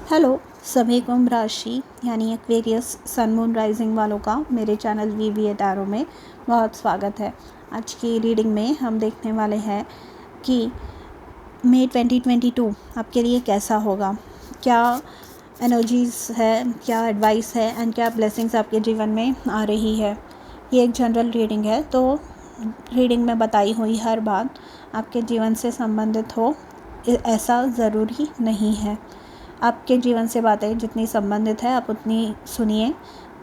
Hello सभी कुंभ राशि यानी एक्वेरियस सन मून राइजिंग वालों का मेरे चैनल वीवीए टैरो में बहुत स्वागत है। आज की रीडिंग में हम देखने वाले हैं कि मई 2022 आपके लिए कैसा होगा, क्या एनर्जीज़ है, क्या एडवाइस है एंड क्या ब्लेसिंग्स आपके जीवन में आ रही है। ये एक जनरल रीडिंग है, तो रीडिंग में बताई हुई हर बात आपके जीवन से संबंधित हो ऐसा ज़रूरी नहीं है। आपके जीवन से बातें जितनी संबंधित है आप उतनी सुनिए,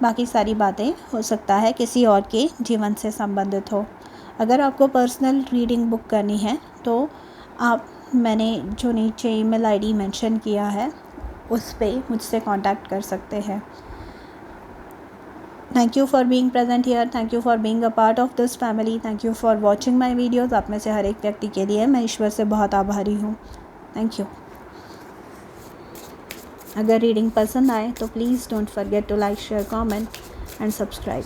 बाकी सारी बातें हो सकता है किसी और के जीवन से संबंधित हो। अगर आपको पर्सनल रीडिंग बुक करनी है तो आप मैंने जो नीचे ईमेल आईडी मेंशन किया है उस पे मुझसे कांटेक्ट कर सकते हैं। Thank you for being present here, thank you for being a part of this family, thank you for watching my videos. आप में से हर एक व्यक्ति के लिए मैं ईश्वर से बहुत आभारी हूँ। Thank you. अगर रीडिंग पसंद आए तो please don't forget to like, share, comment and subscribe.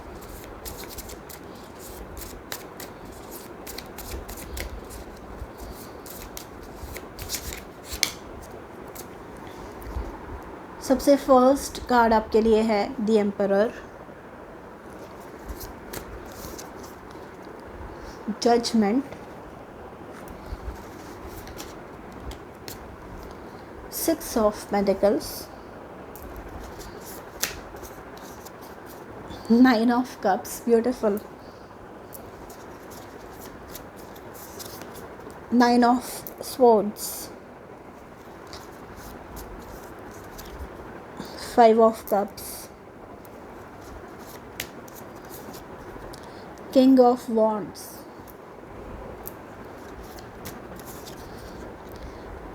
सबसे फर्स्ट कार्ड आपके लिए है the emperor, judgement, six of pentacles, nine of cups, beautiful, nine of swords, five of cups, king of wands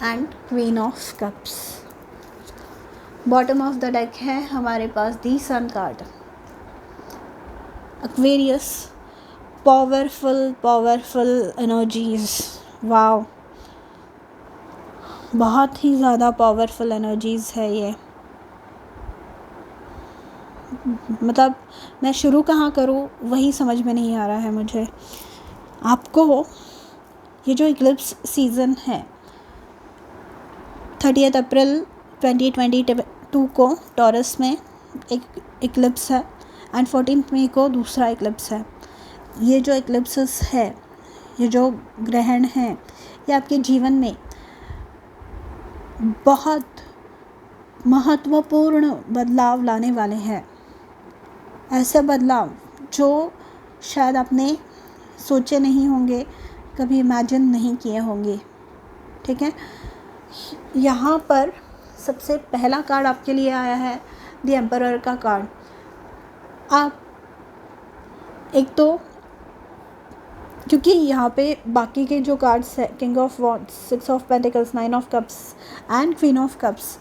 and queen of cups. Bottom of the deck है हमारे पास the sun card. Aquarius, powerful energies, wow, बहुत ही ज़्यादा powerful energies है ये। मतलब मैं शुरू कहाँ करूँ वही समझ में नहीं आ रहा है मुझे। आपको ये जो इक्लिप्स सीज़न है 30 अप्रैल 2022 को टॉरस में एक इक्लिप्स है एंड 14 मई को दूसरा इक्लिप्स है। ये जो इक्लिप्सेस है, ये जो ग्रहण हैं, ये आपके जीवन में बहुत महत्वपूर्ण बदलाव लाने वाले हैं। ऐसे बदलाव जो शायद आपने सोचे नहीं होंगे, कभी इमेजिन नहीं किए होंगे। ठीक है, यहाँ पर सबसे पहला कार्ड आपके लिए आया है द एम्परर का कार्ड। आप एक तो क्योंकि यहाँ पे बाकी के जो कार्ड्स है king of wands, six of pentacles, nine of cups and queen of cups,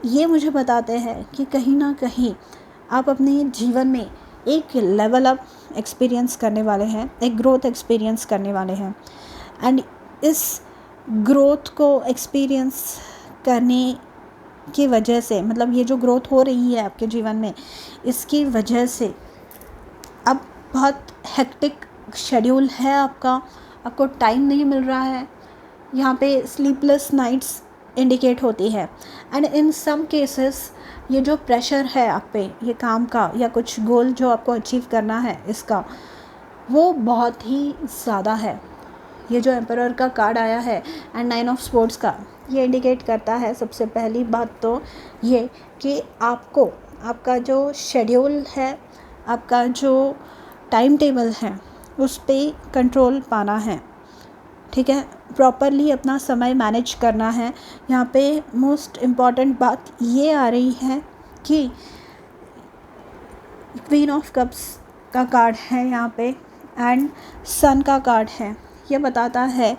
ये मुझे बताते हैं कि कहीं ना कहीं आप अपने जीवन में एक लेवल अप एक्सपीरियंस करने वाले हैं, एक ग्रोथ एक्सपीरियंस करने वाले हैं। एंड इस ग्रोथ को एक्सपीरियंस करने की वजह से, मतलब ये जो ग्रोथ हो रही है आपके जीवन में, इसकी वजह से अब बहुत हेक्टिक शेड्यूल है आपको टाइम नहीं मिल रहा है। यहाँ पे स्लीपलेस नाइट्स इंडिकेट होती है एंड इन सम केसेस ये जो प्रेशर है आप पे, ये काम का या कुछ गोल जो आपको अचीव करना है इसका, वो बहुत ही ज़्यादा है। ये जो एम्परर का कार्ड आया है एंड नाइन ऑफ स्पोर्ट्स का, ये इंडिकेट करता है सबसे पहली बात तो ये कि आपको आपका जो शेड्यूल है, आपका जो टाइम टेबल है, उस पर कंट्रोल पाना है। ठीक है, प्रॉपरली अपना समय मैनेज करना है। यहाँ पे मोस्ट इम्पॉर्टेंट बात ये आ रही है कि क्वीन ऑफ कप्स का कार्ड है यहाँ पे एंड सन का कार्ड है। ये बताता है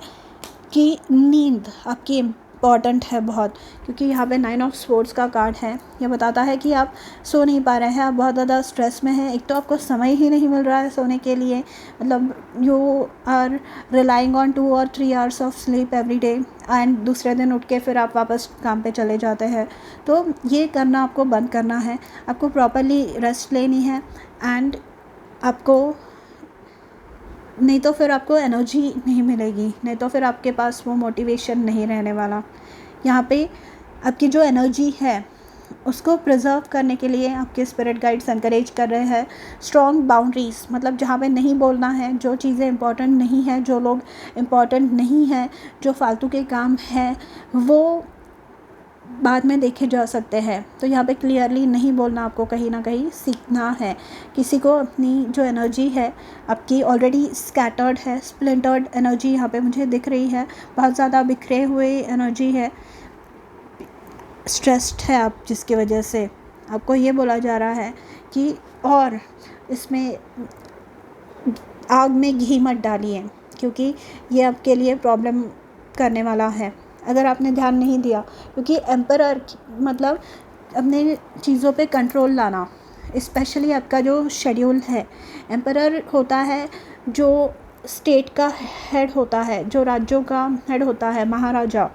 कि नींद आपकी इम्पॉर्टेंट है बहुत, क्योंकि यहाँ पे नाइन ऑफ स्वॉर्ड्स का कार्ड है। ये बताता है कि आप सो नहीं पा रहे हैं, आप बहुत ज़्यादा स्ट्रेस में हैं। एक तो आपको समय ही नहीं मिल रहा है सोने के लिए, मतलब यू आर रिलाइंग ऑन 2 और 3 hours of sleep every day and दूसरे दिन उठ के फिर आप वापस काम पे चले जाते हैं। तो ये करना आपको बंद करना है, आपको प्रॉपरली रेस्ट लेनी है एंड आपको, नहीं तो फिर आपको एनर्जी नहीं मिलेगी, नहीं तो फिर आपके पास वो मोटिवेशन नहीं रहने वाला। यहाँ पे आपकी जो एनर्जी है उसको प्रिजर्व करने के लिए आपके स्पिरिट गाइड्स एनकरेज कर रहे हैं स्ट्रॉन्ग बाउंड्रीज़, मतलब जहाँ पे नहीं बोलना है, जो चीज़ें इम्पोर्टेंट नहीं है, जो लोग इम्पोर्टेंट नहीं है, जो फालतू के काम हैं वो बाद में देखे जा सकते हैं। तो यहाँ पे क्लियरली नहीं बोलना आपको कहीं ना कहीं सीखना है। किसी को अपनी जो एनर्जी है आपकी ऑलरेडी स्कैटर्ड है, स्प्लिंटर्ड एनर्जी यहाँ पे मुझे दिख रही है, बहुत ज़्यादा बिखरे हुए एनर्जी है, स्ट्रेस्ड है आप, जिसकी वजह से आपको ये बोला जा रहा है कि और इसमें आग में घी मत डालिए, क्योंकि ये आपके लिए प्रॉब्लम करने वाला है अगर आपने ध्यान नहीं दिया। क्योंकि एम्परर मतलब अपने चीज़ों पे कंट्रोल लाना, स्पेशली आपका जो शेड्यूल है। एम्परर होता है जो स्टेट का हेड होता है, जो राज्यों का हेड होता है, महाराजा,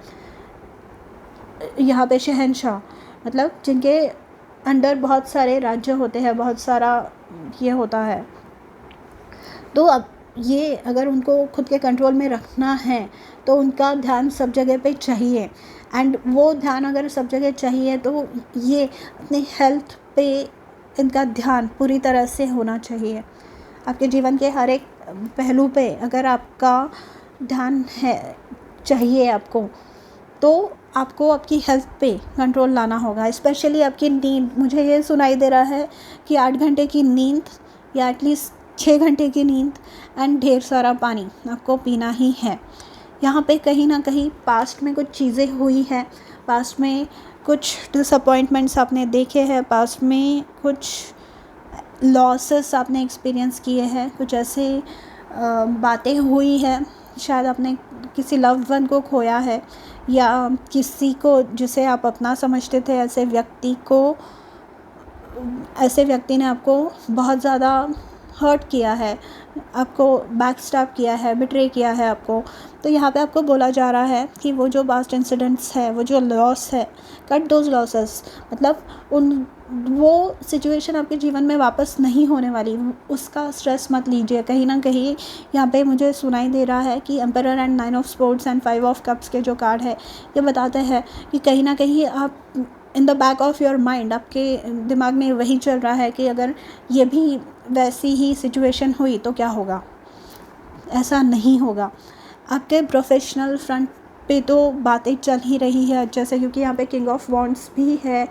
यहाँ पे शहंशाह, मतलब जिनके अंडर बहुत सारे राज्य होते हैं, बहुत सारा ये होता है। तो अब ये अगर उनको खुद के कंट्रोल में रखना है तो उनका ध्यान सब जगह पे चाहिए, एंड वो ध्यान अगर सब जगह चाहिए तो ये अपनी हेल्थ पे इनका ध्यान पूरी तरह से होना चाहिए। आपके जीवन के हर एक पहलू पे अगर आपका ध्यान है चाहिए आपको, तो आपको आपकी हेल्थ पे कंट्रोल लाना होगा। स्पेशली आपकी नींद, मुझे ये सुनाई दे रहा है कि 8 घंटे की नींद या एटलीस्ट 6 घंटे की नींद एंड ढेर सारा पानी आपको पीना ही है। यहाँ पे कहीं ना कहीं पास्ट में कुछ चीज़ें हुई है, पास्ट में कुछ डिसअपॉइंटमेंट्स आपने देखे हैं, पास्ट में कुछ लॉसेस आपने एक्सपीरियंस किए हैं, कुछ ऐसे बातें हुई है, शायद आपने किसी लव्ड वन को खोया है या किसी को जिसे आप अपना समझते थे, ऐसे व्यक्ति ने आपको बहुत ज़्यादा हर्ट किया है, आपको बैकस्टैब किया है, बिट्रे किया है आपको। तो यहाँ पे आपको बोला जा रहा है कि वो जो पास्ट इंसिडेंट्स है, वो जो लॉस है, कट दोज लॉसेस, मतलब वो सिचुएशन आपके जीवन में वापस नहीं होने वाली, उसका स्ट्रेस मत लीजिए। कहीं ना कहीं यहाँ पे मुझे सुनाई दे रहा है कि emperor and 9 of sports and 5 of cups के जो कार्ड है ये बताते हैं कि कहीं ना कहीं आप in the back of your mind, आपके दिमाग में वही चल रहा है कि अगर ये भी वैसी ही सिचुएशन हुई तो क्या होगा। ऐसा नहीं होगा। आपके प्रोफेशनल फ्रंट पे तो बातें चल ही रही है अच्छे से, क्योंकि यहाँ पे किंग ऑफ वॉन्ड्स भी है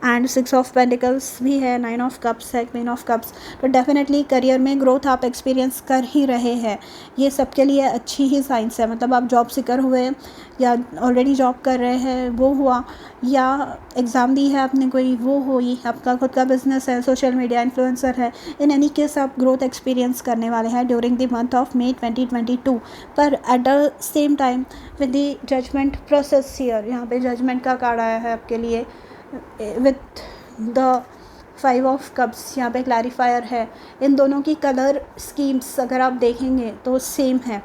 एंड 6 ऑफ पेंटिकल्स भी है, 9 ऑफ कप्स है, क्वीन ऑफ कप्स। तो डेफिनेटली करियर में ग्रोथ आप एक्सपीरियंस कर ही रहे हैं, ये सबके लिए अच्छी ही साइंस है। मतलब आप जॉब सीकर हुए या ऑलरेडी जॉब कर रहे हैं वो हुआ, या एग्ज़ाम दी है आपने कोई वो हुई, आपका खुद का बिजनेस है, सोशल मीडिया इन्फ्लुएंसर है, इन एनी केस आप ग्रोथ एक्सपीरियंस करने वाले हैं during the month of May 2022। पर at the same time with the judgement process here, यहाँ पे जजमेंट का कार्ड आया है आपके लिए विथ द 5 ऑफ कप्स, यहाँ पे क्लैरिफायर है। इन दोनों की कलर स्कीम्स अगर आप देखेंगे तो सेम है।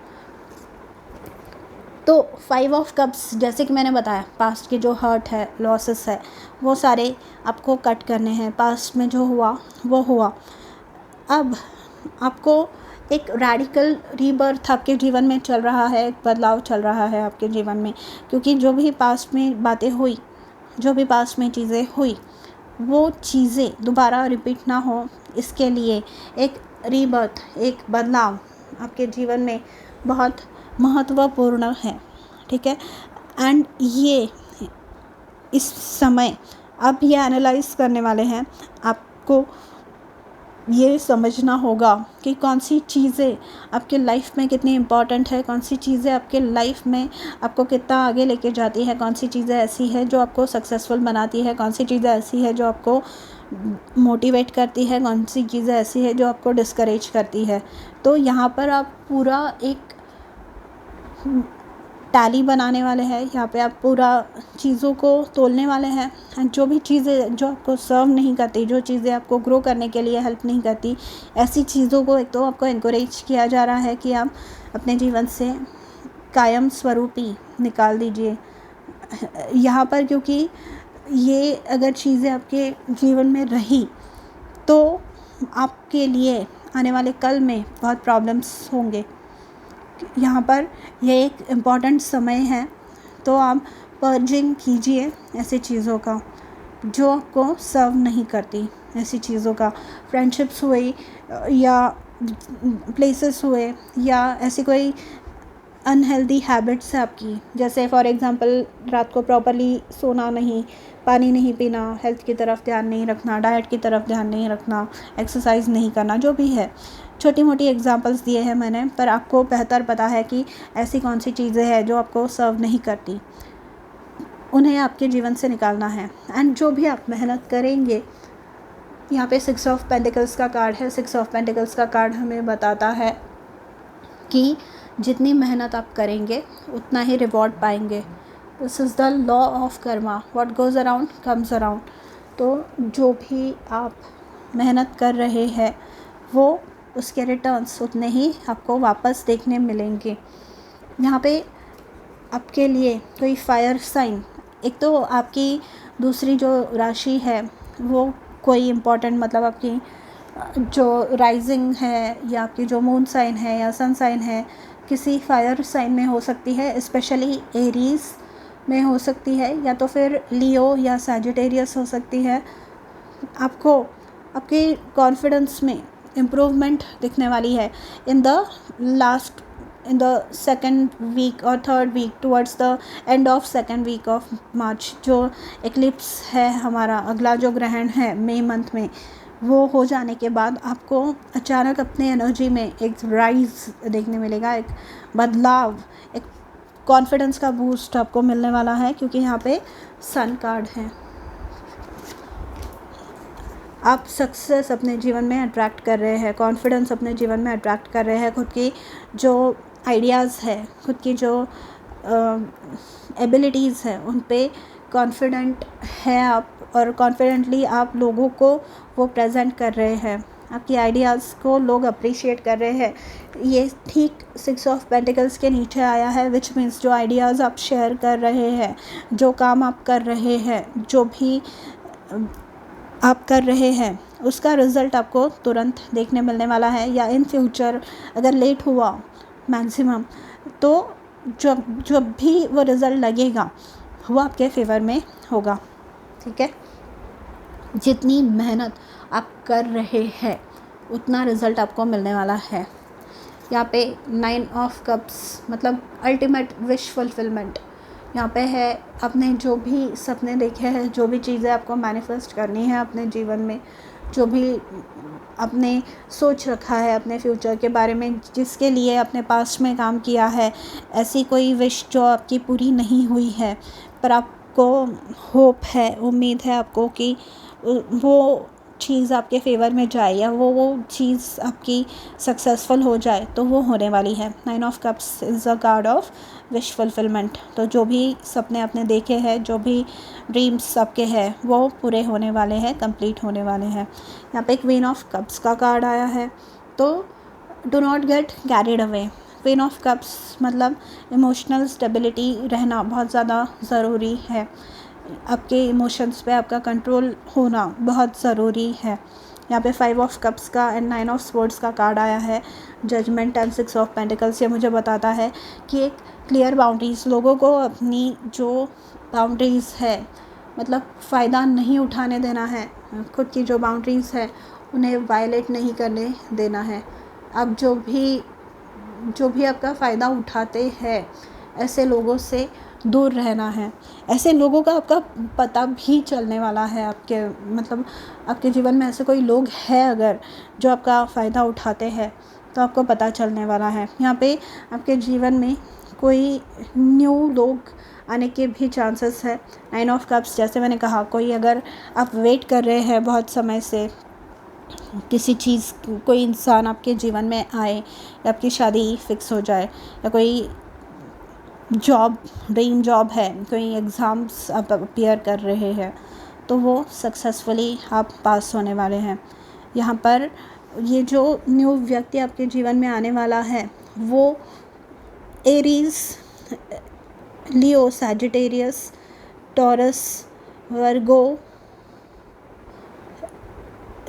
तो 5 ऑफ कप्स, जैसे कि मैंने बताया, पास्ट के जो हर्ट है, लॉसेस है, वो सारे आपको कट करने हैं। पास्ट में जो हुआ वो हुआ। अब आपको एक रैडिकल रीबर्थ आपके जीवन में चल रहा है, एक बदलाव चल रहा है आपके जीवन में, क्योंकि जो भी पास्ट में बातें हुई, जो भी पास्ट में चीज़ें हुई, वो चीज़ें दोबारा रिपीट ना हो, इसके लिए एक रीबर्थ, एक बदलाव आपके जीवन में बहुत महत्वपूर्ण है। ठीक है, एंड ये इस समय आप ये एनालाइज करने वाले हैं, आपको ये समझना होगा कि कौन सी चीज़ें आपके लाइफ में कितनी इम्पॉर्टेंट है, कौन सी चीज़ें आपके लाइफ में आपको कितना आगे लेके जाती है, कौन सी चीज़ें ऐसी है जो आपको सक्सेसफुल बनाती है, कौन सी चीज़ें ऐसी है जो आपको मोटिवेट करती है, कौन सी चीज़ें ऐसी है जो आपको डिस्करेज करती है। तो यहाँ पर आप पूरा एक टैली बनाने वाले हैं, यहाँ पे आप पूरा चीज़ों को तोलने वाले हैं। जो भी चीज़ें जो आपको सर्व नहीं करती, जो चीज़ें आपको ग्रो करने के लिए हेल्प नहीं करती, ऐसी चीज़ों को एक तो आपको इनकरेज किया जा रहा है कि आप अपने जीवन से कायम स्वरूपी निकाल दीजिए यहाँ पर, क्योंकि ये अगर चीज़ें आपके जीवन में रही तो आपके लिए आने वाले कल में बहुत प्रॉब्लम्स होंगे। यहाँ पर यह एक इम्पॉर्टेंट समय है, तो आप पर्जिंग कीजिए ऐसी चीज़ों का। जो आपको सर्व नहीं करती, ऐसी चीज़ों का, फ्रेंडशिप्स हुई या प्लेसेस हुए या ऐसी कोई अनहेल्दी हैबिट्स है आपकी, जैसे फॉर एग्जांपल रात को प्रॉपरली सोना नहीं, पानी नहीं पीना, हेल्थ की तरफ ध्यान नहीं रखना, डाइट की तरफ ध्यान नहीं रखना, एक्सरसाइज नहीं करना, जो भी है, छोटी मोटी एग्जांपल्स दिए हैं मैंने, पर आपको बेहतर पता है कि ऐसी कौन सी चीज़ें हैं जो आपको सर्व नहीं करती, उन्हें आपके जीवन से निकालना है। एंड जो भी आप मेहनत करेंगे, यहाँ पे 6 ऑफ पेंटिकल्स का कार्ड है। 6 ऑफ पेंटिकल्स का कार्ड हमें बताता है कि जितनी मेहनत आप करेंगे उतना ही रिवॉर्ड पाएंगे। This is the law of Karma, what goes around comes around. तो जो भी आप मेहनत कर रहे हैं वो उसके रिटर्न्स उतने ही आपको वापस देखने मिलेंगे। यहाँ पे आपके लिए कोई फायर साइन, एक तो आपकी दूसरी जो राशि है वो कोई इम्पोर्टेंट, मतलब आपकी जो राइजिंग है या आपकी जो मून साइन है या सन साइन है, किसी फायर साइन में हो सकती है, स्पेशली एरीज में हो सकती है, या तो फिर लियो या सैजिटेरियस हो सकती है। आपको आपके कॉन्फिडेंस में इम्प्रूवमेंट दिखने वाली है इन द सेकेंड वीक और third week, towards the end of second week of March. जो एक्लिप्स है हमारा, अगला जो ग्रहण है मई मंथ में, वो हो जाने के बाद आपको अचानक अपने एनर्जी में एक राइज देखने मिलेगा, एक बदलाव, एक कॉन्फिडेंस का बूस्ट आपको मिलने वाला है, क्योंकि यहाँ पे सन कार्ड है। आप सक्सेस अपने जीवन में अट्रैक्ट कर रहे हैं, कॉन्फिडेंस अपने जीवन में अट्रैक्ट कर रहे हैं, खुद की जो आइडियाज़ है, खुद की जो एबिलिटीज़ है, उन पे कॉन्फिडेंट है आप, और कॉन्फिडेंटली आप लोगों को वो प्रेजेंट कर रहे हैं, आपकी आइडियाज़ को लोग अप्रिशिएट कर रहे हैं। ये ठीक 6 ऑफ पेंटिकल्स के नीचे आया है, विच मीन्स जो आइडियाज़ आप शेयर कर रहे हैं, जो काम आप कर रहे हैं, जो भी आप कर रहे हैं, उसका रिज़ल्ट आपको तुरंत देखने मिलने वाला है, या इन फ्यूचर अगर लेट हुआ मैक्सिमम, तो जब भी वो रिज़ल्ट लगेगा वो आपके फेवर में होगा। ठीक है, जितनी मेहनत आप कर रहे हैं उतना रिज़ल्ट आपको मिलने वाला है। यहाँ पे 9 ऑफ कप्स मतलब अल्टीमेट विश फुलफिलमेंट यहाँ पे है। आपने जो भी सपने देखे हैं, जो भी चीज़ें आपको मैनिफेस्ट करनी है अपने जीवन में, जो भी आपने सोच रखा है अपने फ्यूचर के बारे में, जिसके लिए अपने पास्ट में काम किया है, ऐसी कोई विश जो आपकी पूरी नहीं हुई है, पर आपको होप है, उम्मीद है आपको कि वो चीज़ आपके फेवर में जाए, या वो चीज़ आपकी सक्सेसफुल हो जाए, तो वो होने वाली है। 9 of cups is a card of wish fulfilment. तो जो भी सपने आपने देखे हैं, जो भी ड्रीम्स आपके हैं, वो पूरे होने वाले हैं, कंप्लीट होने वाले हैं। यहाँ पे क्वीन ऑफ कप्स का कार्ड आया है, तो do not get carried away. Queen of cups मतलब इमोशनल स्टेबिलिटी रहना बहुत ज़्यादा ज़रूरी है, आपके इमोशंस पे आपका कंट्रोल होना बहुत ज़रूरी है। यहाँ पे 5 ऑफ कप्स का एंड 9 ऑफ स्वॉर्ड्स का कार्ड आया है, जजमेंट एंड 6 ऑफ पेंटिकल्स। ये मुझे बताता है कि एक क्लियर बाउंड्रीज़, लोगों को अपनी जो बाउंड्रीज़ है, मतलब फ़ायदा नहीं उठाने देना है, खुद की जो बाउंड्रीज़ है उन्हें वायलेट नहीं करने देना है। अब जो भी आपका फ़ायदा उठाते हैं, ऐसे लोगों से दूर रहना है। ऐसे लोगों का आपका पता भी चलने वाला है, आपके मतलब आपके जीवन में ऐसे कोई लोग हैं अगर जो आपका फ़ायदा उठाते हैं, तो आपको पता चलने वाला है। यहाँ पे आपके जीवन में कोई न्यू लोग आने के भी चांसेस है। 9 ऑफ कप्स, जैसे मैंने कहा, कोई अगर आप वेट कर रहे हैं बहुत समय से किसी चीज़, कोई इंसान आपके जीवन में आए, या आपकी शादी फिक्स हो जाए, या कोई जॉब, ड्रीम जॉब है, कोई एग्ज़ाम्स आप अपीयर कर रहे हैं, तो वो सक्सेसफुली आप पास होने वाले हैं। यहाँ पर ये जो न्यू व्यक्ति आपके जीवन में आने वाला है, वो एरीज, लियो, सैजिटेरियस, टॉरस, वर्गो,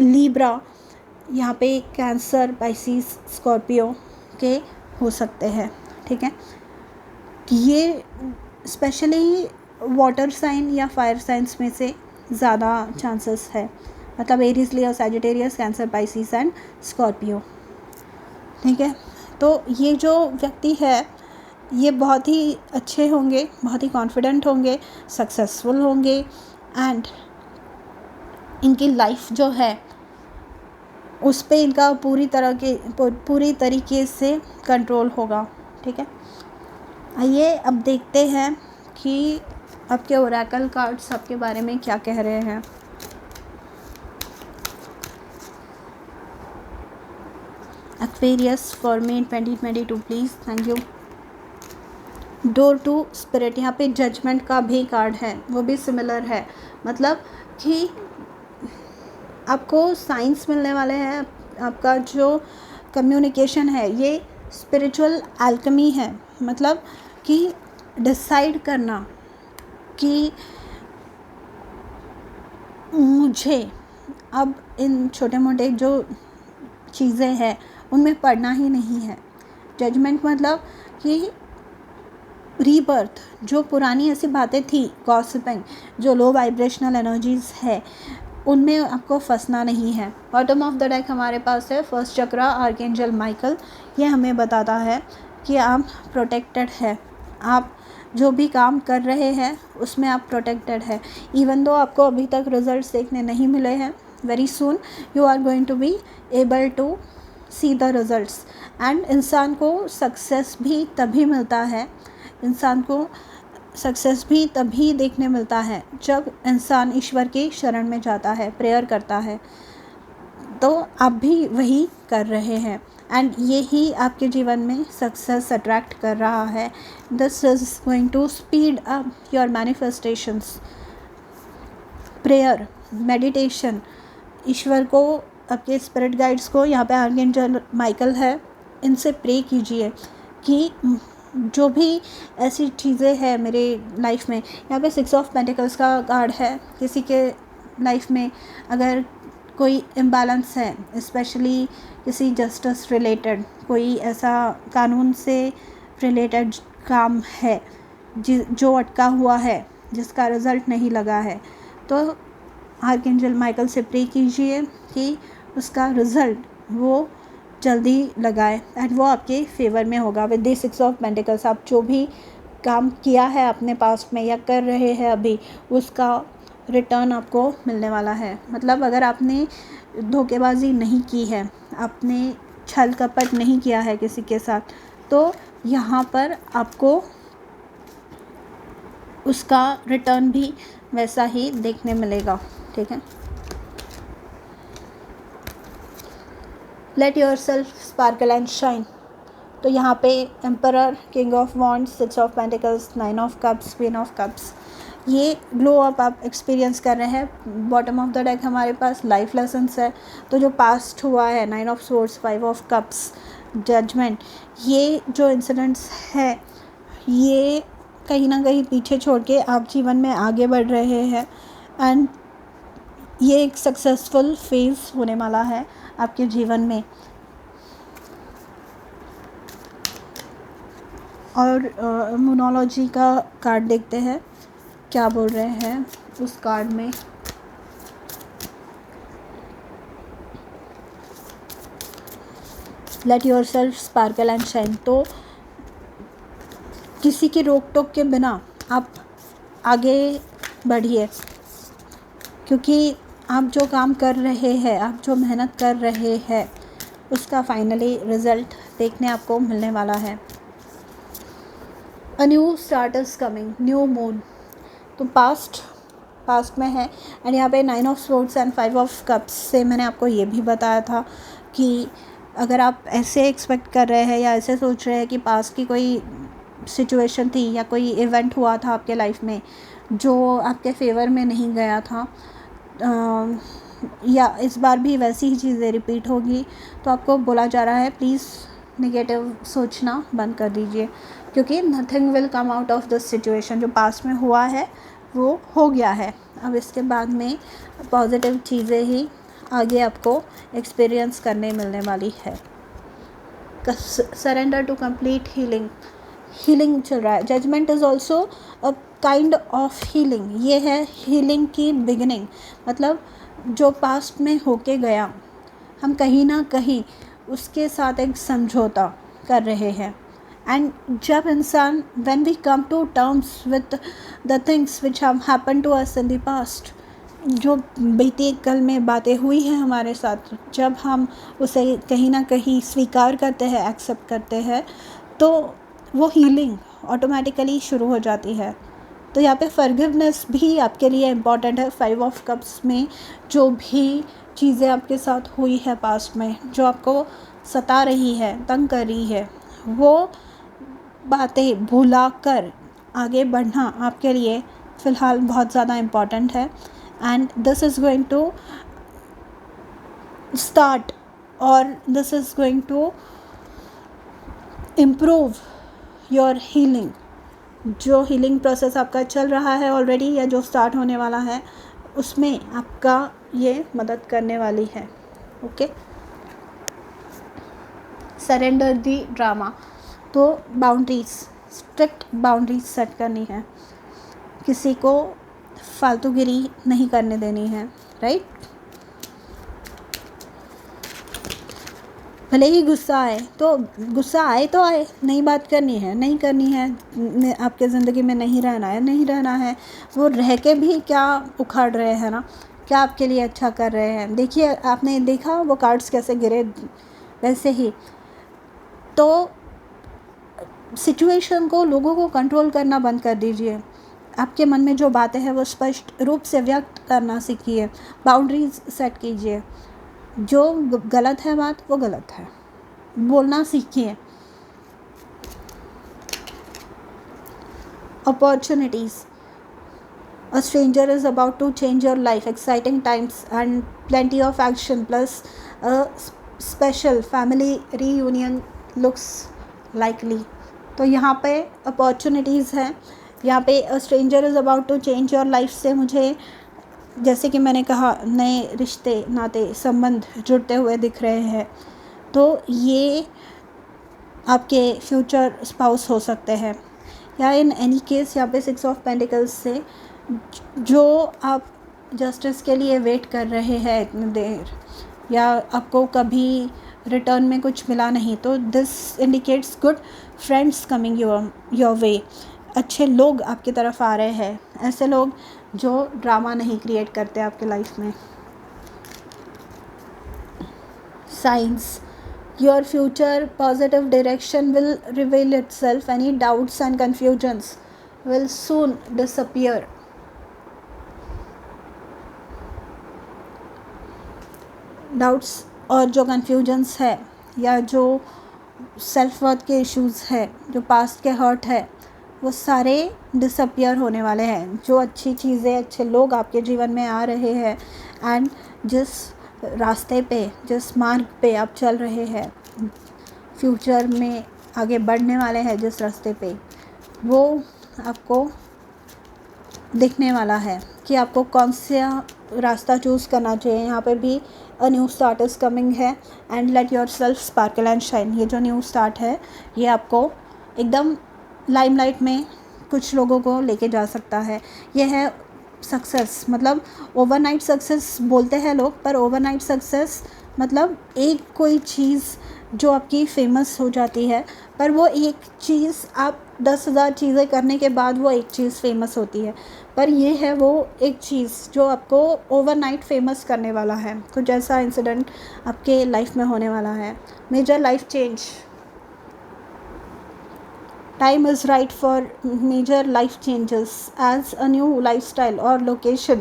लीब्रा, यहाँ पे कैंसर, पाइसिस, स्कॉर्पियो के हो सकते हैं। ठीक है, ये स्पेशली वाटर साइन या फायर साइंस में से ज़्यादा चांसेस है, मतलब Aries, Leo, Sagittarius, cancer, Pisces and Scorpio. ठीक है, तो ये जो व्यक्ति है ये बहुत ही अच्छे होंगे, बहुत ही कॉन्फिडेंट होंगे, सक्सेसफुल होंगे एंड इनकी लाइफ जो है उस पे इनका पूरी तरीके से कंट्रोल होगा। ठीक है, आइए अब देखते हैं कि आपके ओरेकल कार्ड्स आपके बारे में क्या कह रहे हैं। Aquarius for me 2022 please, thank you. Door to spirit, यहाँ पे जजमेंट का भी कार्ड है, वो भी सिमिलर है, मतलब कि आपको साइंस मिलने वाले हैं। आपका जो कम्युनिकेशन है ये स्पिरिचुअल अल्केमी है, मतलब कि डिसाइड करना कि मुझे अब इन छोटे मोटे जो चीज़ें हैं उनमें पढ़ना ही नहीं है। जजमेंट मतलब कि रीबर्थ, जो पुरानी ऐसी बातें थी, गॉसिपिंग, जो लो वाइब्रेशनल एनर्जीज है उनमें आपको फंसना नहीं है। बॉटम ऑफ द डेक हमारे पास है फर्स्ट चक्रा, आर्कएंजल माइकल। ये हमें बताता है कि आप प्रोटेक्टेड है, आप जो भी काम कर रहे हैं उसमें आप प्रोटेक्टेड है। इवन दो आपको अभी तक रिजल्ट्स देखने नहीं मिले हैं, very soon you are going to be able to see the results. And इंसान को सक्सेस भी तभी मिलता है, इंसान को सक्सेस भी तभी देखने मिलता है जब इंसान ईश्वर की शरण में जाता है, प्रेयर करता है। तो आप भी वही कर रहे हैं एंड यही आपके जीवन में सक्सेस अट्रैक्ट कर रहा है। This is going to speed up your manifestations. Prayer, meditation, ईश्वर को, आपके स्पिरिट गाइड्स को, यहाँ पे आर्कएंजल माइकल है, इनसे प्रे कीजिए कि जो भी ऐसी चीज़ें हैं मेरे लाइफ में। यहाँ पे 6 ऑफ पेंटिकल्स का कार्ड है। किसी के लाइफ में अगर कोई इम्बैलेंस है, स्पेशली किसी जस्टिस रिलेटेड, कोई ऐसा कानून से रिलेटेड काम है जो अटका हुआ है, जिसका रिज़ल्ट नहीं लगा है, तो आर्कएंजल माइकल से प्रे कीजिए कि उसका रिज़ल्ट वो जल्दी लगाए एंड वो आपके फेवर में होगा। विद द 6 ऑफ पेंटिकल्स, आप जो भी काम किया है अपने पास्ट में या कर रहे हैं अभी, उसका रिटर्न आपको मिलने वाला है। मतलब अगर आपने धोखेबाजी नहीं की है, आपने छल कपट नहीं किया है किसी के साथ, तो यहाँ पर आपको उसका रिटर्न भी वैसा ही देखने मिलेगा। ठीक है, late yourself sparkle and shine. तो यहाँ पे emperor, king of wands, 6 of pentacles, 9 of cups, queen of cups, ये ग्लो अप आप एक्सपीरियंस कर रहे हैं। बॉटम ऑफ द डेक हमारे पास लाइफ लेसन्स है, तो जो पास्ट हुआ है, 9 of swords, 5 of cups, judgement, ये जो इंसिडेंट्स है ये कहीं ना कहीं पीछे छोड़ के आप जीवन में आगे बढ़ रहे हैं एंड ये एक सक्सेसफुल फेज़ होने वाला है आपके जीवन में। और मोनोलॉजी का कार्ड देखते हैं क्या बोल रहे हैं उस कार्ड में। Late yourself sparkle and shine. तो किसी की रोक टोक के बिना आप आगे बढ़िए, क्योंकि आप जो काम कर रहे हैं, आप जो मेहनत कर रहे हैं, उसका फाइनली रिज़ल्ट देखने आपको मिलने वाला है। अ new start is coming, new moon. तो पास्ट में है एंड यहाँ पे 9 of swords and 5 of cups से मैंने आपको ये भी बताया था कि अगर आप ऐसे एक्सपेक्ट कर रहे हैं या ऐसे सोच रहे हैं कि पास्ट की कोई सिचुएशन थी या कोई इवेंट हुआ था आपके लाइफ में जो आपके फेवर में नहीं गया था, या इस बार भी वैसी ही चीज़ें रिपीट होगी, तो आपको बोला जा रहा है प्लीज़ नेगेटिव सोचना बंद कर दीजिए, क्योंकि nothing will come out of this situation. जो पास्ट में हुआ है वो हो गया है, अब इसके बाद में पॉजिटिव चीज़ें ही आगे आपको एक्सपीरियंस करने मिलने वाली है। Surrender to complete healing. Healing चल रहा है। Judgement is also a kind of healing. ये है हीलिंग की बिगिनिंग। मतलब जो पास्ट में होके गया, हम कहीं ना कहीं उसके साथ एक समझौता कर रहे हैं। एंड जब इंसान when we come to terms with the things which have happen to us in the past, जो बीते कल में बातें हुई हैं हमारे साथ, जब हम उसे कहीं ना कहीं स्वीकार करते हैं, एक्सेप्ट करते हैं, तो वो हीलिंग ऑटोमेटिकली शुरू हो जाती है। तो यहाँ पे फॉरगिवनेस भी आपके लिए इम्पॉर्टेंट है। 5 ऑफ कप्स में जो भी चीज़ें आपके साथ हुई है पास्ट में, जो आपको सता रही है, तंग कर रही है, वो बातें भुला कर आगे बढ़ना आपके लिए फ़िलहाल बहुत ज़्यादा इम्पॉर्टेंट है। And this is going to start, और this is going to improve your healing. जो हीलिंग प्रोसेस आपका चल रहा है ऑलरेडी या जो स्टार्ट होने वाला है, उसमें आपका ये मदद करने वाली है। ओके, सरेंडर दी ड्रामा। तो बाउंड्रीज, स्ट्रिक्ट बाउंड्रीज सेट करनी है, किसी को फालतूगिरी नहीं करने देनी है, राइट। भले ही गुस्सा आए तो गुस्सा आए तो आए, नहीं बात करनी है, नहीं करनी है, आपके ज़िंदगी में नहीं रहना है, नहीं रहना है। वो रह के भी क्या उखाड़ रहे हैं ना, क्या आपके लिए अच्छा कर रहे हैं। देखिए, आपने देखा वो कार्ड्स कैसे गिरे, वैसे ही तो सिचुएशन को, लोगों को कंट्रोल करना बंद कर दीजिए। आपके मन में जो बातें हैं वो स्पष्ट रूप से व्यक्त करना सीखिए, बाउंड्रीज सेट कीजिए। जो गलत है बात, वो गलत है, बोलना सीखिए। Opportunities, a stranger is about to change your life, exciting times and plenty of action plus a special family reunion looks likely. तो यहाँ पे अपॉर्चुनिटीज़ हैं। यहाँ पे a stranger is about to change your life से मुझे, जैसे कि मैंने कहा, नए रिश्ते, नाते, संबंध जुड़ते हुए दिख रहे हैं। तो ये आपके फ्यूचर स्पाउस हो सकते हैं, या इन एनी केस यहाँ पे 6 ऑफ पेंटिकल्स से जो आप जस्टिस के लिए वेट कर रहे हैं इतनी देर, या आपको कभी रिटर्न में कुछ मिला नहीं, तो this indicates good friends coming your way. अच्छे लोग आपकी तरफ आ रहे हैं, ऐसे लोग जो ड्रामा नहीं क्रिएट करते आपके लाइफ में। Science, your future positive direction will reveal itself, any doubts and confusions will soon disappear. Doubts और जो कन्फ्यूजन्स है, या जो सेल्फ वर्थ के इश्यूज़ है, जो पास्ट के हर्ट है, वो सारे डिसअपियर होने वाले हैं। जो अच्छी चीज़ें, अच्छे लोग आपके जीवन में आ रहे हैं, एंड जिस रास्ते पे, जिस मार्ग पे आप चल रहे हैं, फ्यूचर में आगे बढ़ने वाले हैं जिस रास्ते पे, वो आपको दिखने वाला है कि आपको कौन सा रास्ता चूज़ करना चाहिए। यहाँ पे भी a new start is coming है, and let yourself sparkle and shine. ये जो न्यू स्टार्ट है, ये आपको एकदम लाइमलाइट में कुछ लोगों को लेके जा सकता है। ये है सक्सेस, मतलब ओवरनाइट सक्सेस बोलते हैं लोग, पर ओवरनाइट सक्सेस मतलब एक कोई चीज़ जो आपकी फेमस हो जाती है, पर वो एक चीज़ आप 10,000 चीज़ें करने के बाद वो एक चीज़ फेमस होती है। पर ये है वो एक चीज़ जो आपको ओवरनाइट फेमस करने वाला है। कुछ ऐसा इंसिडेंट आपके लाइफ में होने वाला है, major life change. Time is right for major life changes, as a new lifestyle or location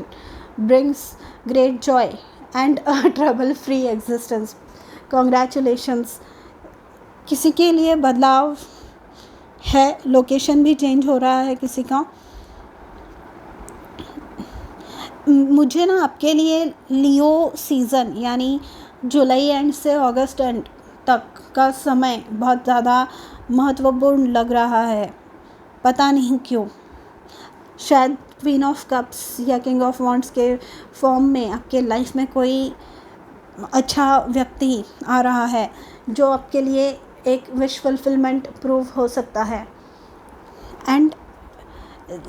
brings great joy and a trouble-free existence. Congratulations! किसी के लिए बदलाव है, लोकेशन भी चेंज हो रहा है किसी का। मुझे ना आपके लिए लियो सीज़न, यानी जुलाई एंड से अगस्त एंड तक का समय बहुत ज़्यादा महत्वपूर्ण लग रहा है, पता नहीं क्यों। शायद क्वीन ऑफ कप्स या किंग ऑफ वॉन्ड्स के फॉर्म में आपके लाइफ में कोई अच्छा व्यक्ति आ रहा है, जो आपके लिए एक विश फुलफिलमेंट प्रूव हो सकता है। एंड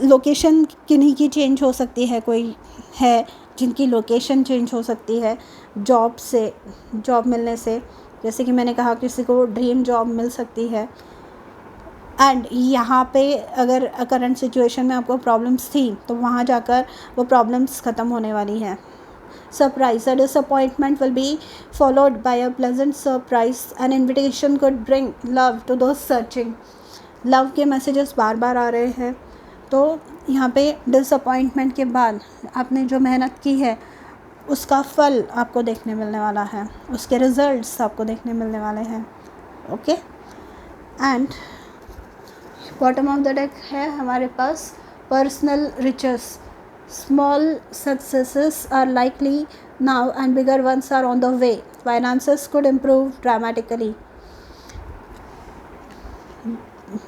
लोकेशन किन्हीं की चेंज हो सकती है, कोई है जिनकी लोकेशन चेंज हो सकती है जॉब मिलने से, जैसे कि मैंने कहा किसी को ड्रीम जॉब मिल सकती है। एंड यहाँ पे अगर करंट सिचुएशन में आपको प्रॉब्लम्स थी तो वहाँ जाकर वो प्रॉब्लम्स ख़त्म होने वाली हैं। Surprise, a disappointment will be followed by a pleasant surprise, an invitation could bring love to those searching. Love के मैसेजेस बार बार आ रहे हैं, तो यहाँ पे डिसअपॉइंटमेंट के बाद आपने जो मेहनत की है उसका फल आपको देखने मिलने वाला है, उसके रिजल्ट्स आपको देखने मिलने वाले हैं। Okay, and bottom of the deck है हमारे पास personal riches, small successes are likely now and bigger ones are on the way, finances could improve dramatically.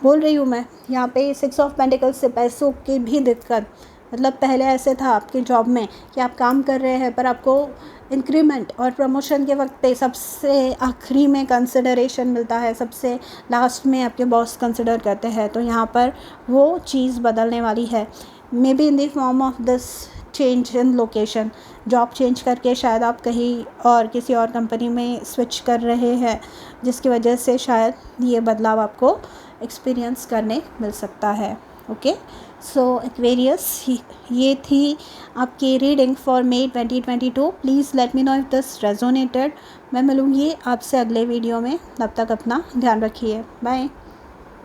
बोल रही हूँ मैं यहाँ पे 6 ऑफ पेंटिकल्स से पैसों की भी दिक्कत, मतलब पहले ऐसे था आपके जॉब में कि आप काम कर रहे हैं पर आपको इंक्रीमेंट और प्रमोशन के वक्त पे सबसे आखिरी में कंसिडरेशन मिलता है, सबसे लास्ट में आपके बॉस कंसिडर करते हैं। तो यहाँ पर वो चीज़ बदलने वाली है, may be in the form of this change in location. Job change करके शायद आप कहीं और किसी और कंपनी में स्विच कर रहे हैं, जिसकी वजह से शायद ये बदलाव आपको एक्सपीरियंस करने मिल सकता है। ओके, सो एक्वेरियस, ये थी आपकी reading for May 2022। Please let me know if this resonated. मैं मिलूँगी आपसे अगले वीडियो में, तब तक अपना ध्यान रखिए। बाय।